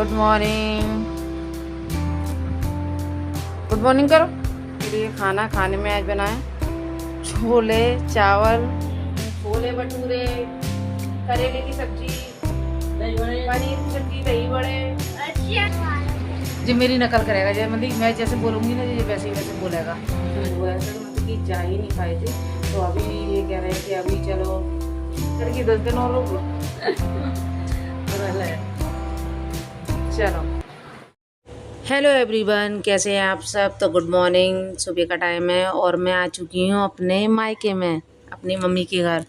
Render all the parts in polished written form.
Good morning, good morning करो। के लिए खाना खाने में आज बनाए छोले चावल, छोले भटूरे, करेले की सब्जी, पनीर की सब्जी, दही बड़े। जी मेरी नकल करेगा, जैसे मतलब मैं जैसे बोलूँगी ना ये वैसे ही वैसे बोलेगा। तो ऐसे तो मतलब कि जा ही नहीं पाए थे, तो अभी ये कह रहे हैं कि अभी चलो करके 10 दिन और रुको। चलो हेलो एवरीवन, कैसे हैं आप सब। तो गुड मॉर्निंग, सुबह का टाइम है और मैं आ चुकी हूँ अपने मायके में, अपनी मम्मी के घर।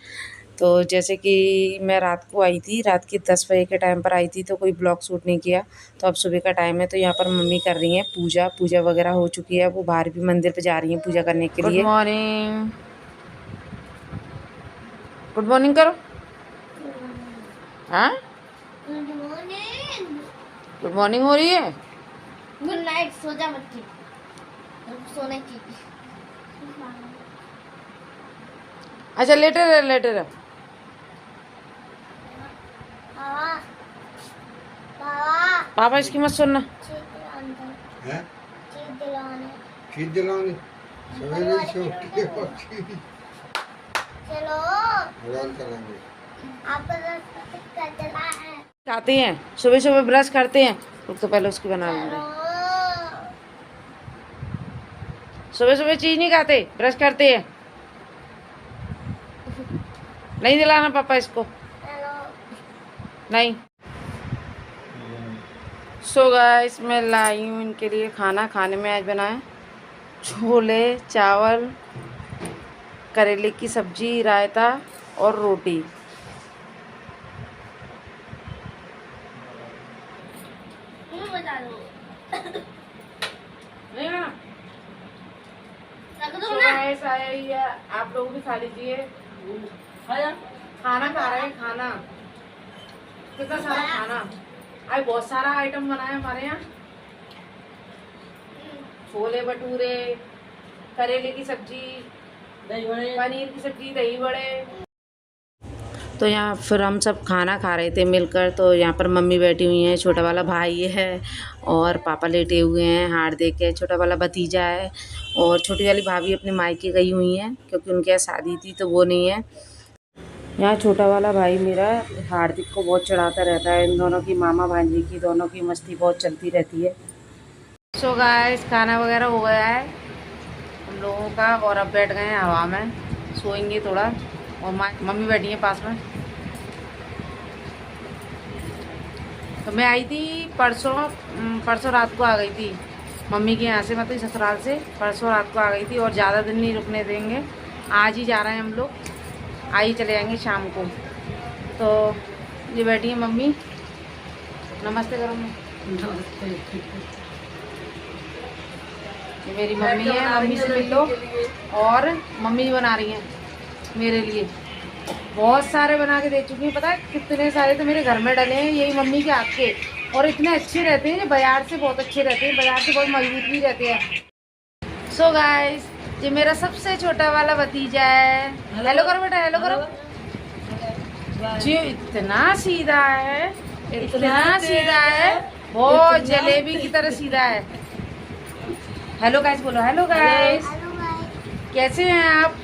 तो जैसे कि मैं रात को आई थी, रात के 10 बजे के टाइम पर आई थी, तो कोई ब्लॉग शूट नहीं किया। तो अब सुबह का टाइम है, तो यहाँ पर मम्मी कर रही हैं पूजा। पूजा वगैरह हो चुकी है, वो बाहर भी मंदिर पे जा रही हैं पूजा करने के लिए। गुड मॉर्निंग, गुड मॉर्निंग करो। हाँ गुड मॉर्निंग हो रही है। गुड नाइट, सो जा बच्ची, सोने की। अच्छा लेटर है, लेटर है। पापा पापा पापा इसकी मत सुनना। हैं? चीज खींच दिलाने सवेरे ही से उठ के पक्षी चलो हैरान करेंगे। आप कर चला है। खाते हैं सुबह सुबह, ब्रश करते हैं। रुक तो पहले उसकी बना लेंगे। सुबह सुबह चीज नहीं खाते, ब्रश करते हैं। नहीं दिलाना पापा इसको, नहीं। सो गाइस, मैं लाई हूँ इनके लिए खाना। खाने में आज बनाए छोले चावल, करेले की सब्जी, रायता और रोटी। बता दो नहीं खाना? रख दो So ना। guys, आया ही है, आप लोग भी खा लीजिए। खाना खा रहे हैं, खाना कितना सारा खाना। आज बहुत सारा आइटम बना है हमारे यहाँ। छोले भटूरे, करेले की सब्जी, पनीर की सब्जी, दही बड़े। तो यहाँ फिर हम सब खाना खा रहे थे मिलकर। तो यहाँ पर मम्मी बैठी हुई हैं, छोटा वाला भाई है और पापा लेटे हुए हैं हाथ दे के। छोटा वाला भतीजा है और छोटी वाली भाभी अपने मायके गई हुई हैं, क्योंकि उनके यहाँ शादी थी तो वो नहीं है। यहाँ छोटा वाला भाई मेरा हार्दिक को बहुत चढ़ाता रहता है। इन दोनों की, मामा भांजी की, दोनों की मस्ती बहुत चलती रहती है। सो गाइस, खाना वगैरह हो गया है हम लोगों का और अब बैठ गए हैं हवा में, सोएंगे थोड़ा। और मम्मी बैठी है पास में। तो मैं आई थी परसों रात को आ गई थी मम्मी के यहाँ से, मतलब ससुराल से। परसों रात को आ गई थी और ज़्यादा दिन नहीं रुकने देंगे। आज ही जा रहे हैं हम लोग, आज ही चले जाएंगे शाम को। तो ये बैठी है मम्मी, नमस्ते करो। नमस्ते। ये मेरी मम्मी है, मम्मी से मिल लो। और मम्मी बना रही हैं मेरे लिए, बहुत सारे बना के दे चुकी हैं। पता है कितने सारे तो मेरे घर में डले हैं यही मम्मी के हाथ के, और इतने अच्छे रहते हैं। ये बाजार से बहुत अच्छे रहते हैं, बाजार से बहुत मजबूत भी रहते हैं। सो गाइस, ये मेरा सबसे छोटा वाला भतीजा है। हेलो करो बेटा, हेलो करो। जी इतना सीधा है, इतना सीधा है, बहुत जलेबी की तरह सीधा है। हेलो गाइस बोलो, हेलो गाइस। कैसे हैं आप।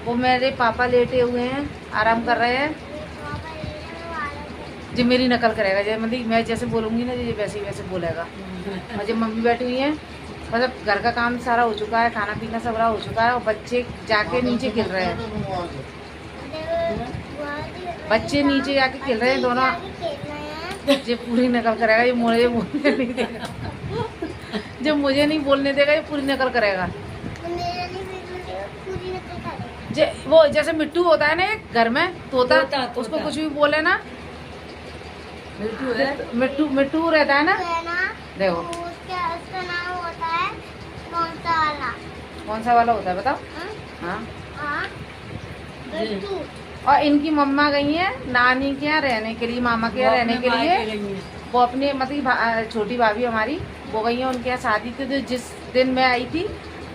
वो मेरे पापा लेटे हुए हैं, आराम कर रहे हैं। जी मेरी नकल करेगा, जैसे मतलब मैं जैसे बोलूँगी ना ये वैसे ही वैसे बोलेगा। और जब मम्मी बैठी हुई हैं, मतलब घर का काम सारा हो चुका है, खाना पीना सब रहा हो चुका है, और बच्चे जाके नीचे खेल रहे हैं। बच्चे नीचे जाके खेल रहे हैं दोनों। ये पूरी नकल करेगा, ये मुझे बोलने नहीं देगा। जब मुझे नहीं बोलने देगा ये पूरी नकल करेगा। वो जैसे मिट्टू होता है ना एक घर में, तोता, उसको कुछ भी बोले ना, मिट्टू मिट्टू रहता है ना। देखो उसका नाम होता है कौन सा वाला? कौन सा वाला होता है बताओ। हाँ हाँ मिट्टू। और इनकी मम्मा गई है नानी के यहाँ रहने के लिए, मामा के यहाँ रहने के लिए। वो अपने मतलब छोटी भाभी हमारी, वो गई है उनके यहाँ शादी थी। तो जिस दिन मैं आई थी,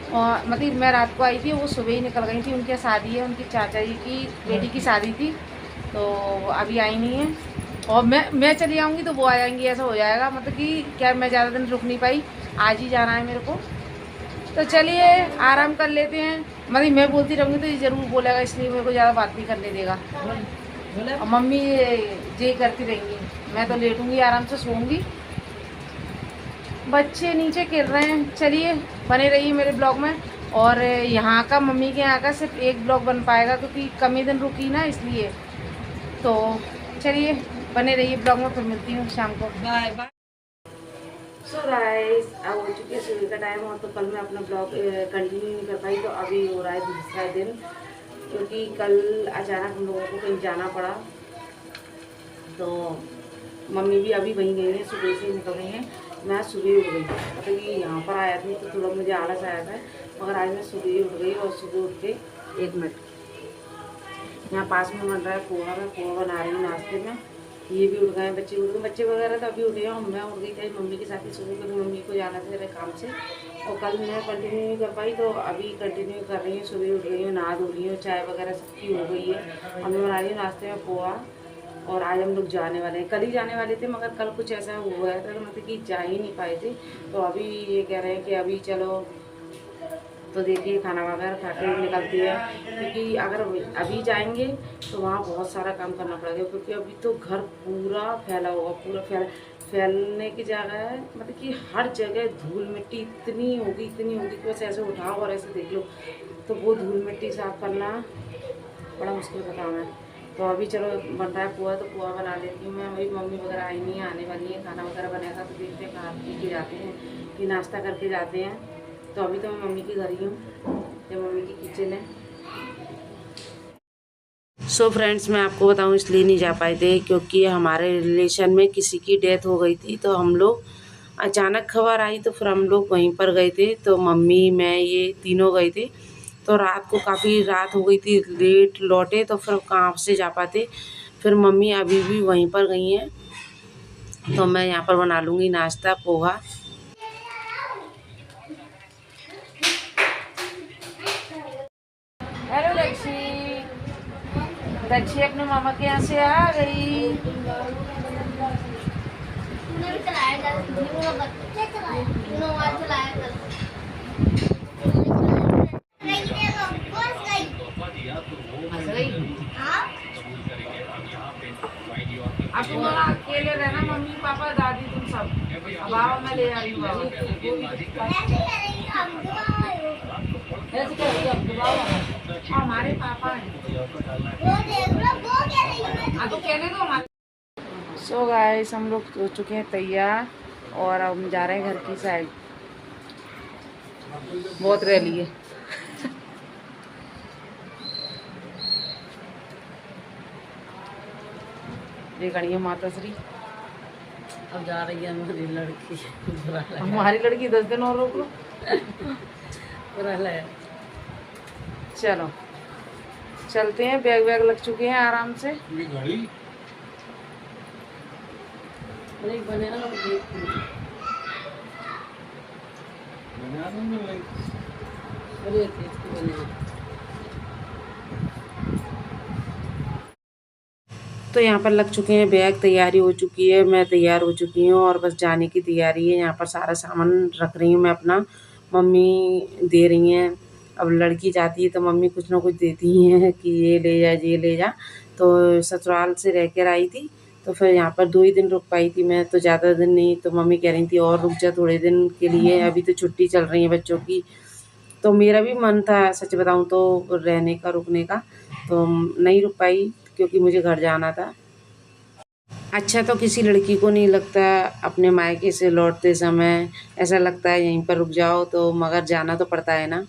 और मतलब मैं रात को आई थी, वो सुबह ही निकल गई थी। उनके शादी है, उनकी चाचा जी की बेटी की शादी थी, तो अभी आई नहीं है। और मैं चली आऊँगी तो वो आ जाएंगी, ऐसा हो जाएगा। मतलब कि क्या मैं ज़्यादा दिन रुक नहीं पाई, आज ही जाना है मेरे को। तो चलिए आराम कर लेते हैं। मतलब मैं बोलती रहूँगी तो ये ज़रूर बोलेगा, इसलिए मेरे को ज़्यादा बात नहीं करने देगा। और मम्मी ये करती रहेंगी, मैं तो लेटूँगी, आराम से सोऊंगी। बच्चे नीचे खेल रहे हैं। चलिए बने रहिए मेरे ब्लॉग में। और यहाँ का, मम्मी के यहाँ का सिर्फ एक ब्लॉग बन पाएगा क्योंकि कम ही दिन रुकी ना, इसलिए। तो चलिए बने रहिए ब्लॉग में, फिर मिलती हूँ शाम को। Bye bye. सो गाइस, अब हो चुकी है सुबह का टाइम, और तो कल मैं अपना ब्लॉग कंटिन्यू नहीं कर पाई। तो अभी हो रहा है दूसरा दिन, क्योंकि कल अचानक हम लोगों को कहीं जाना पड़ा। तो मम्मी भी अभी वहीं गई है, सुबह से निकल गई हैं। मैं सुबह उठ गई, मतलब कि यहाँ पर आया थी तो थोड़ा मुझे आलस आया था, मगर आज मैं सुबह ही उठ गई। और सुबह उठ के 1 मिनट यहाँ पास में बन रहा है पोहा, मैं पोहा बना रही हूँ नाश्ते में। ये भी उठ गए, बच्चे उठ गए, बच्चे वगैरह तो अभी उठे हैं। मैं उठ गई थी मम्मी के साथ ही सुबह, क्योंकि मम्मी को जाना था मेरे काम से। और कल मैं कंटिन्यू नहीं कर पाई, तो अभी कंटिन्यू कर रही हूँ। सुबह उठ गई हूँ, नहा धो रही हूँ, चाय वगैरह सबकी हो गई है। अब मैं बना रही हूँ नाश्ते में पोहा। और आज हम लोग जाने वाले हैं, कल ही जाने वाले थे, मगर कल कुछ ऐसा हुआ था मतलब कि जा ही नहीं पाए थे। तो अभी ये कह रहे हैं कि अभी चलो, तो देखिए खाना वगैरह खा के निकलती है। क्योंकि अगर अभी जाएंगे तो वहाँ बहुत सारा काम करना पड़ेगा, क्योंकि अभी तो घर पूरा फैला होगा, पूरा फैलने की जगह है। मतलब कि हर जगह धूल मिट्टी इतनी होगी कि बस ऐसे उठाओ और ऐसे देख लो, तो वो धूल मिट्टी साफ करना बड़ा मुश्किल का काम है। तो अभी चलो बन रहा है पोहा, तो पोहा बना लेती हूँ मैं। वही मम्मी वगैरह आई नहीं है, आने वाली है, खाना वगैरह बनेगा तो देखते हैं, खा पी के जाते हैं कि नाश्ता करके जाते हैं। तो अभी तो मैं मम्मी के घर ही हूँ, जब मम्मी की किचन है। सो फ्रेंड्स, मैं आपको बताऊँ इसलिए नहीं जा पाए थे क्योंकि हमारे रिलेशन में किसी की डेथ हो गई थी। तो हम लोग अचानक खबर आई, तो फिर हम लोग वहीं पर गए थे। तो मम्मी, मैं, ये तीनों गए थे। तो रात को काफ़ी रात हो गई थी, लेट लौटे, तो फिर कहाँ से जा पाते। फिर मम्मी अभी भी वहीं पर गई हैं। तो मैं यहाँ पर बना लूँगी नाश्ता, पोहा। हेलो लक्ष्मी, लक्ष्मी अपने मामा के यहाँ से आ गई। तूने भी चलाया कर, वो बच्चे चलाया, तूने मोबाइल चलाया कर। हाँ? अब तुम लोग अकेले रहना, मम्मी पापा दादी तुम सब। अब आओ, मैं ले आ रही हूँ बाबा। ऐसे क्या रही है? हमारे पापा हैं। हाँ तो कहने दो हमारे। सो गाइस, हम लोग हो चुके हैं तैयार, और अब हम जा रहे हैं घर की साइड। बहुत रैली है। ये खड़ी है माता श्री। अब जा रही है हमारी लड़की। हमारी लड़की 10 दिन और रोक लो। चलो चलते हैं, बैग वैग लग चुके हैं आराम से। तो यहाँ पर लग चुके हैं बैग, तैयारी हो चुकी है, मैं तैयार हो चुकी हूँ और बस जाने की तैयारी है। यहाँ पर सारा सामान रख रही हूँ मैं अपना, मम्मी दे रही हैं। अब लड़की जाती है तो मम्मी कुछ ना कुछ देती ही हैं कि ये ले जा, ये ले जा। तो ससुराल से रह कर आई थी, तो फिर यहाँ पर 2 ही दिन रुक पाई थी मैं, तो ज़्यादा दिन नहीं। तो मम्मी कह रही थी और रुक जा थोड़े दिन के लिए, अभी तो छुट्टी चल रही है बच्चों की। तो मेरा भी मन था सच बताऊँ तो रहने का, रुकने का, तो नहीं रुक पाई क्योंकि मुझे घर जाना था। अच्छा तो किसी लड़की को नहीं लगता अपने मायके से लौटते समय, ऐसा लगता है यहीं पर रुक जाओ, तो मगर जाना तो पड़ता है ना।